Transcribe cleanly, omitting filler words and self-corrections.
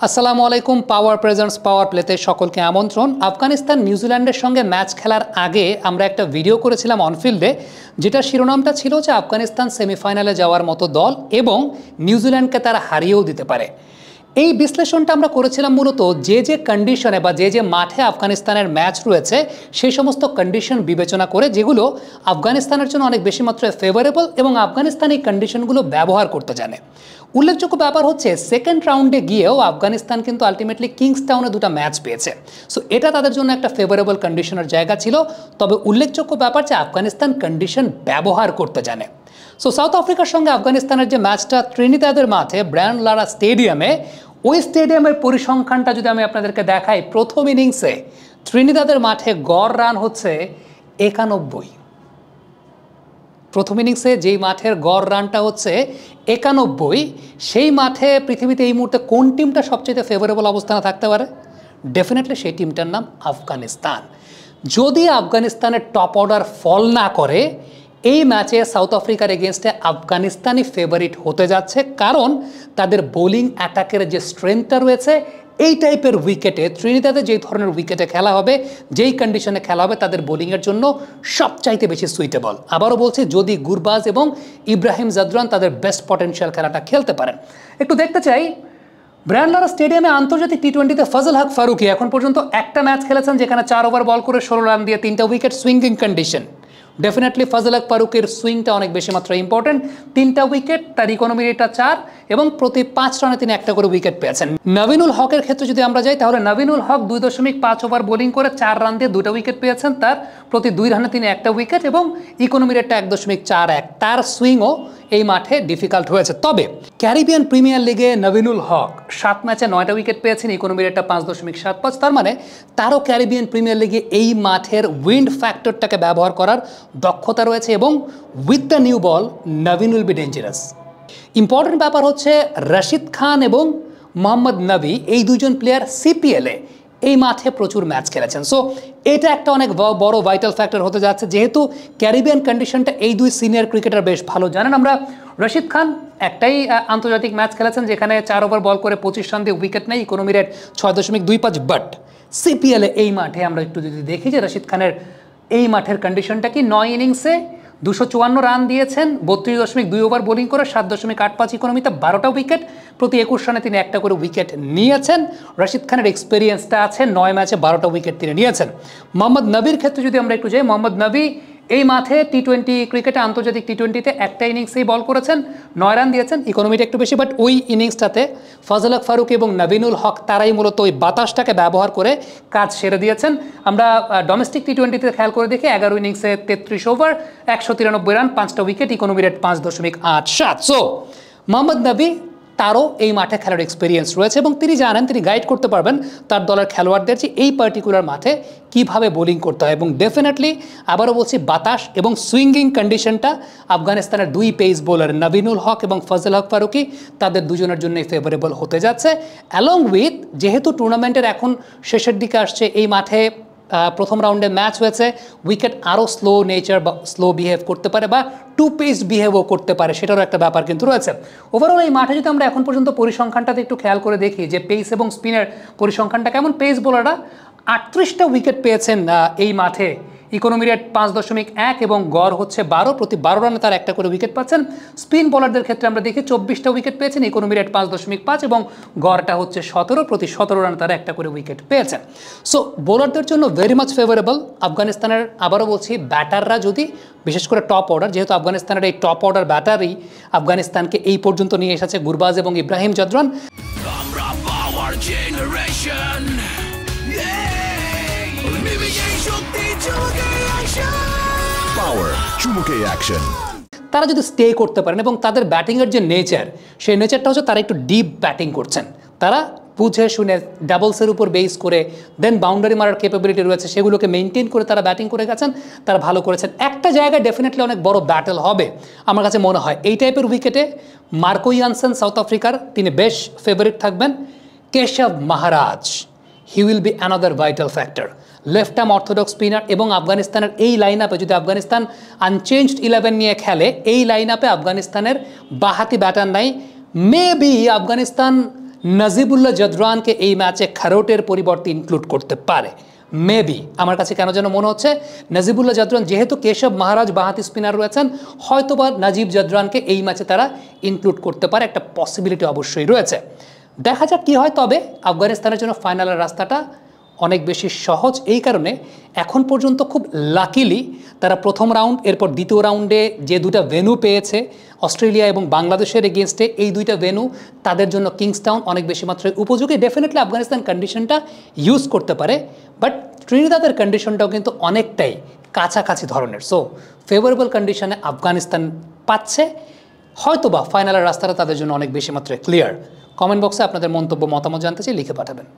আসসালামু আলাইকুম। পাওয়ার প্রেজেন্টস পাওয়ার প্লেতে সকলকে আমন্ত্রণ। আফগানিস্তান নিউজিল্যান্ডের সঙ্গে ম্যাচ খেলার আগে আমরা একটা ভিডিও করেছিলাম অনফিল্ডে, যেটা শিরোনামটা ছিল যে আফগানিস্তান সেমিফাইনালে যাওয়ার মতো দল এবং নিউজিল্যান্ডকে তারা হারিয়েও দিতে পারে। এই বিশ্লেষণটা আমরা করেছিলাম মূলত যে কন্ডিশনে বা যে মাঠে আফগানিস্তানের ম্যাচ রয়েছে সেই সমস্ত কন্ডিশন বিবেচনা করে, যেগুলো আফগানিস্তানের জন্য অনেক বেশি মাত্রায় ফেভারেবল এবং আফগানিস্তান এই কন্ডিশনগুলো ব্যবহার করতে জানে। উল্লেখযোগ্য ব্যাপার হচ্ছে সেকেন্ড রাউন্ডে গিয়েও আফগানিস্তান কিন্তু আলটিমেটলি কিংসটাউনে দুটো ম্যাচ পেয়েছে। সো এটা তাদের জন্য একটা ফেভারেবল কন্ডিশনের জায়গা ছিল। তবে উল্লেখযোগ্য ব্যাপার যে আফগানিস্তান কন্ডিশন ব্যবহার করতে জানে। সো সাউথ আফ্রিকার সঙ্গে আফগানিস্তানের যে ম্যাচটা ত্রিনিদাদের মাঠে ব্রায়ান লারা স্টেডিয়ামে, ওই স্টেডিয়ামের পরিসংখ্যানটা যদি আমি আপনাদেরকে দেখাই, প্রথম ইনিংসে ত্রিনিদাদের মাঠে গড় রান হচ্ছে 91। প্রথম ইনিংসে যেই মাঠের গড় রানটা হচ্ছে 91, সেই মাঠে পৃথিবীতে এই মুহূর্তে কোন টিমটা সবচেয়ে ফেভারেবল অবস্থানে থাকতে পারে? ডেফিনেটলি সেই টিমটার নাম আফগানিস্তান। যদি আফগানিস্তানের টপ অর্ডার ফল না করে, এই ম্যাচে সাউথ আফ্রিকার এগেনস্টে আফগানিস্তানই ফেভারিট হতে যাচ্ছে, কারণ তাদের বোলিং অ্যাটাকের যে স্ট্রেংথটা রয়েছে, এই টাইপের উইকেটে ত্রিনিদাদে যেই ধরনের উইকেটে খেলা হবে, যেই কন্ডিশনে খেলা হবে, তাদের বোলিংয়ের জন্য সবচাইতে বেশি সুইটেবল। আবারও বলছি, যদি গুরবাজ এবং ইব্রাহিম জাদরান তাদের বেস্ট পটেনশিয়াল খেলাটা খেলতে পারেন। একটু দেখতে চাই ব্রায়ান লারা স্টেডিয়ামে আন্তর্জাতিক টি-20তে ফজল হক ফারুকি এখন পর্যন্ত একটা ম্যাচ খেলেছেন যেখানে 4 ওভার বল করে 16 রান দিয়ে 3টা wicket, swinging condition. Definitely Fazal Haq ফারুকের সুইংটা অনেক বেশি মাত্রায় ইম্পর্টেন্ট। 3টা উইকেট, তার ইকোনমি রেটটা 4 এবং প্রতি 5 রানে তিনি একটা করে উইকেট পেয়েছেন। নবীনুল হকের ক্ষেত্রে যদি আমরা যাই, তাহলে নবীনুল হক 2.5 ওভার বোলিং করে 4 রান দিয়ে 2টা উইকেট পেয়েছেন। তার প্রতি 2 রানে তিনি একটা উইকেট এবং ইকোনমি রেটটা 1.41। তার সুইংও এই মাঠে ডিফিকাল্ট হয়েছে। তবে ক্যারিবিয়ান প্রিমিয়ার লিগে নবীনুল হক 7 ম্যাচে 9টা উইকেট পেয়েছেন, ইকোনমি রেটটা 5.75। তার মানে তারও ক্যারিবিয়ান প্রিমিয়ার লিগে এই মাঠের উইন্ড ফ্যাক্টরটাকে ব্যবহার করার দক্ষতা রয়েছে এবং with the new ball Nabin will be dangerous. Important ব্যাপার হচ্ছে রশিদ খান এবং মোহাম্মদ নবী, এই দুজন প্লেয়ার সিপিএলে এই মাঠে প্রচুর ম্যাচ খেলেছেন। সো এটা একটা অনেক বড় ভাইটাল ফ্যাক্টর হতে যাচ্ছে, যেহেতু ক্যারিবিয়ান কন্ডিশনটা এই দুই সিনিয়র ক্রিকেটার বেশ ভালো জানেন। আমরা রশিদ খান একটাই আন্তর্জাতিক ম্যাচ খেলেছেন যেখানে 4 ওভার বল করে 25 রান দিয়ে উইকেট নেয়, ইকোনমি রেট 6.25। বাট সিপিএলে এই মাঠে আমরা একটু যদি দেখি যে রশিদ খানের এই মাঠের কন্ডিশনটা কি, 9 ইনিংসে 254 রান দিয়েছেন, 32.2 ওভার বোলিং করে 7.85 ইকোনমিতে, 12টা উইকেট, প্রতি 21 রানে তিনি একটা করে উইকেট নিয়েছেন। রশিদ খানের এক্সপিরিয়েন্সটা আছে, 9 ম্যাচে 12টা উইকেট তিনি নিয়েছেন। মোহাম্মদ নবীর ক্ষেত্রে যদি আমরা একটু যাই, মোহাম্মদ নবী এই মাঠে টি-20 ক্রিকেটে, আন্তর্জাতিক টি-20তে একটা ইনিংসেই বল করেছেন, 9 রান দিয়েছেন, ইকোনমিটা একটু বেশি। বাট ওই ইনিংসটাতে ফজল হক ফারুক এবং নবীনুল হক তারাই মূলত ওই বাতাসটাকে ব্যবহার করে কাজ সেরে দিয়েছেন। আমরা ডোমেস্টিক টি-20তে খেয়াল করে দেখি, 11 ইনিংসে 33 ওভার, 193 রান, 5টা wicket, economy rate 5.87। So Mohammad নবী, তারও এই মাঠে খেলার এক্সপিরিয়েন্স রয়েছে এবং তিনি জানেন, তিনি গাইড করতে পারবেন তার দলের খেলোয়াড়দের যে এই পার্টিকুলার মাঠে কিভাবে বোলিং করতে হয়। এবং ডেফিনেটলি আবারও বলছি, বাতাস এবং সুইঙ্গিং কন্ডিশনটা আফগানিস্তানের দুই পেস বোলার নবীনুল হক এবং ফজল হক ফারুকি, তাদের দুজনের জন্যই ফেভারেবল হতে যাচ্ছে। অ্যালং উইথ, যেহেতু টুর্নামেন্টের এখন শেষের দিকে আসছে, এই মাঠে প্রথম রাউন্ডে ম্যাচ হয়েছে, উইকেট আরও স্লো নেচার বা স্লো বিহেভ করতে পারে বা টু পেস বিহেভও করতে পারে, সেটারও একটা ব্যাপার কিন্তু রয়েছে। ওভারঅল এই মাঠে যদি আমরা এখন পর্যন্ত পরিসংখ্যানটাতে একটু খেয়াল করে দেখি যে পেস এবং স্পিনের পরিসংখ্যানটা কেমন, পেস বোলাররা 38টা উইকেট পেয়েছেন এই মাঠে, ইকোনমি রেট 5.1 এবং গড় হচ্ছে 12, প্রতি 12 রানে তার একটা করে উইকেট পাচ্ছেন। স্পিন বোলারদের ক্ষেত্রে আমরা দেখি 24টা উইকেট পেয়েছেন, ইকোনমি রেট 5.5 এবং গড়টা হচ্ছে 17, প্রতি 17 রানে তারা একটা করে উইকেট পেয়েছেন। সো বোলারদের জন্য ভেরি মাচ ফেভারেবল। আফগানিস্তানের, আবারও বলছি, ব্যাটাররা যদি, বিশেষ করে টপ অর্ডার, যেহেতু আফগানিস্তানের এই টপ অর্ডার ব্যাটারই আফগানিস্তানকে এই পর্যন্ত নিয়ে এসেছে, গুরবাজ এবং ইব্রাহিম জাদরান। তারা যদি স্টে করতে পারেন এবং তাদের ব্যাটিংয়ের যে নেচার, সেই নেচারটা হচ্ছে তারা একটু ডিপ ব্যাটিং করছেন, তারা বুঝে শুনে ডাবলসের উপর বেস করে দেন বাউন্ডারি মারার ক্যাপাবিলিটি রয়েছে, সেগুলোকে মেনটেন করে তারা ব্যাটিং করে গেছেন, তারা ভালো করেছেন। একটা জায়গায় ডেফিনেটলি অনেক বড় ব্যাটেল হবে আমার কাছে মনে হয় এই টাইপের উইকেটে। মার্কো ইয়ানসেন সাউথ আফ্রিকার, তিনি বেশ ফেভারিট থাকবেন। Keshav Maharaj, he will be another vital factor. Left arm orthodox spinner এবং আফগানিস্তানের এই লাইন আপে যদি আফগানিস্তান আনচেঞ্জড 11 নিয়ে খেলে, এই লাইন আপে আফগানিস্তানের বাহাতি ব্যাটার নাই। মেবি আফগানিস্তান নাজিবুল্লাহ জদরানকে এই ম্যাচে খারোটের পরিবর্তে ইনক্লুড করতে পারে। মেবি আমার কাছে কেন যেন মনে হচ্ছে নাজিবুল্লাহ জদরান, যেহেতু কেশব মহারাজ বাঁহাতি স্পিনার রয়েছেন, হয়তোবা নাজিব জদরানকে এই ম্যাচে তারা ইনক্লুড করতে পারে, একটা পসিবিলিটি অবশ্যই রয়েছে। দেখা যাক কী হয়। তবে আফগানিস্তানের জন্য ফাইনালের রাস্তাটা অনেক বেশি সহজ, এই কারণে এখন পর্যন্ত খুব লাকিলি তারা প্রথম রাউন্ড, এরপর দ্বিতীয় রাউন্ডে যে দুটা ভেন্যু পেয়েছে অস্ট্রেলিয়া এবং বাংলাদেশের এগেনস্টে, এই দুইটা ভেন্যু তাদের জন্য কিংসটাউন অনেক বেশি মাত্রায় উপযোগী। ডেফিনেটলি আফগানিস্তান কন্ডিশনটা ইউজ করতে পারে, বাট ত্রিনিদাদের কন্ডিশনটাও কিন্তু অনেকটাই কাছাকাছি ধরনের। সো ফেভারেবল কন্ডিশনে আফগানিস্তান পাচ্ছে, হয়তোবা ফাইনালের রাস্তাটা তাদের জন্য অনেক বেশি মাত্রায় ক্লিয়ার। কমেন্ট বক্সে আপনাদের মন্তব্য মতামত জানতে চাই, লিখে পাঠাবেন।